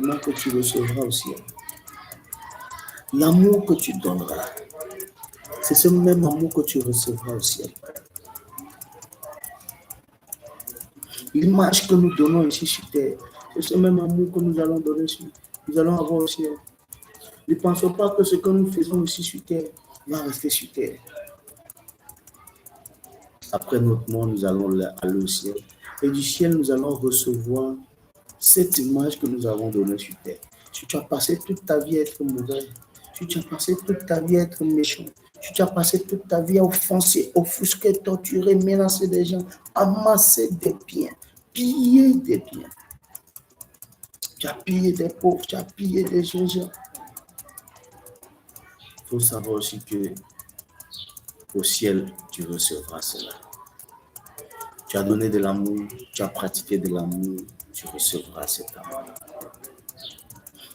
aimant que tu recevras au ciel. L'amour que tu donneras, c'est ce même amour que tu recevras au ciel. L'image que nous donnons ici sur terre, c'est ce même amour que nous allons donner nous allons avoir au ciel. Ne pensons pas que ce que nous faisons ici sur terre va rester sur terre. Après notre mort, nous allons aller au ciel. Et du ciel, nous allons recevoir cette image que nous avons donnée sur terre. Si tu as passé toute ta vie à être mauvais, si tu as passé toute ta vie à être méchant, si tu as passé toute ta vie à offenser, offusquer, torturer, menacer des gens, amasser des biens, piller des biens. Tu as pillé des pauvres, tu as pillé des gens. Il faut savoir aussi que au ciel, tu recevras cela. Tu as donné de l'amour, tu as pratiqué de l'amour, tu recevras cet amour.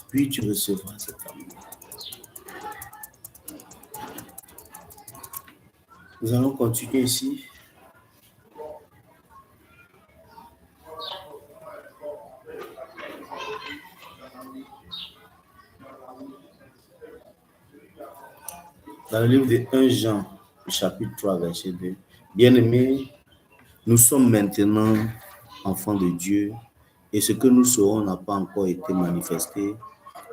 Puis tu recevras cet amour. Nous allons continuer ici. Dans le livre de 1 Jean, chapitre 3, verset 2. Bien-aimés, nous sommes maintenant enfants de Dieu et ce que nous serons n'a pas encore été manifesté,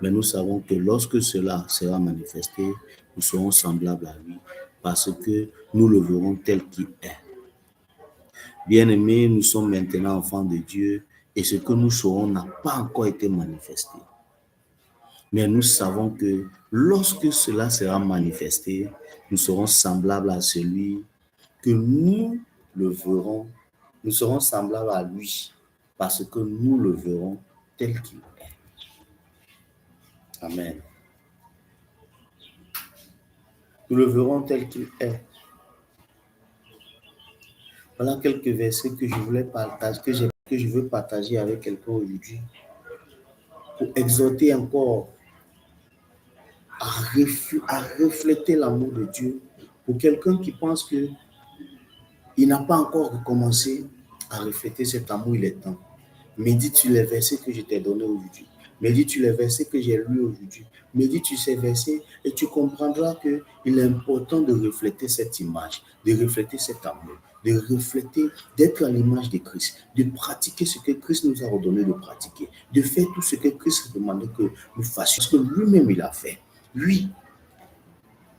mais nous savons que lorsque cela sera manifesté, nous serons semblables à lui parce que nous le verrons tel qu'il est. Bien-aimés, nous sommes maintenant enfants de Dieu et ce que nous serons n'a pas encore été manifesté. Mais nous savons que lorsque cela sera manifesté, nous serons semblables à celui que nous le verrons. Nous serons semblables à lui parce que nous le verrons tel qu'il est. Amen. Nous le verrons tel qu'il est. Voilà quelques versets que je voulais partager, que je veux partager avec quelqu'un aujourd'hui pour exhorter encore à refléter l'amour de Dieu. Pour quelqu'un qui pense qu'il n'a pas encore recommencé à refléter cet amour, il est temps. Médite sur les versets que je t'ai donnés aujourd'hui. Médite sur les versets que j'ai lus aujourd'hui. Médite sur ces versets et tu comprendras qu'il est important de refléter cette image, de refléter cet amour, de refléter, d'être à l'image de Christ, de pratiquer ce que Christ nous a ordonné de pratiquer, de faire tout ce que Christ a demandé que nous fassions, ce que lui-même il a fait. Lui,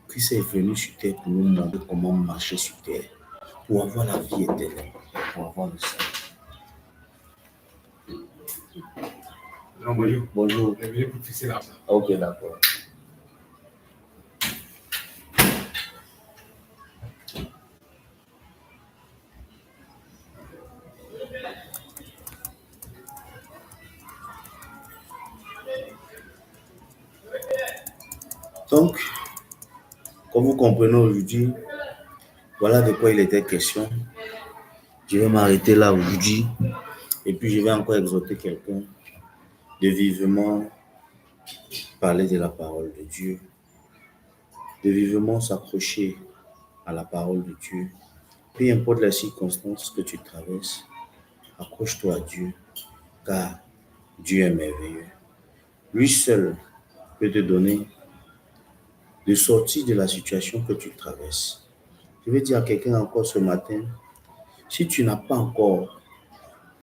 Christ est venu sur terre pour nous montrer comment marcher sur terre, pour avoir la vie éternelle, pour avoir le salut. Non, bonjour. Bonjour. Je vais pour fixer là. Ok, d'accord. Donc, comme vous comprenez aujourd'hui, voilà de quoi il était question. Je vais m'arrêter là aujourd'hui et puis je vais encore exhorter quelqu'un de vivement parler de la parole de Dieu, de vivement s'accrocher à la parole de Dieu. Peu importe les circonstances que tu traverses, accroche-toi à Dieu, car Dieu est merveilleux. Lui seul peut te donner de sortir de la situation que tu traverses. Je vais dire à quelqu'un encore ce matin, si tu n'as pas encore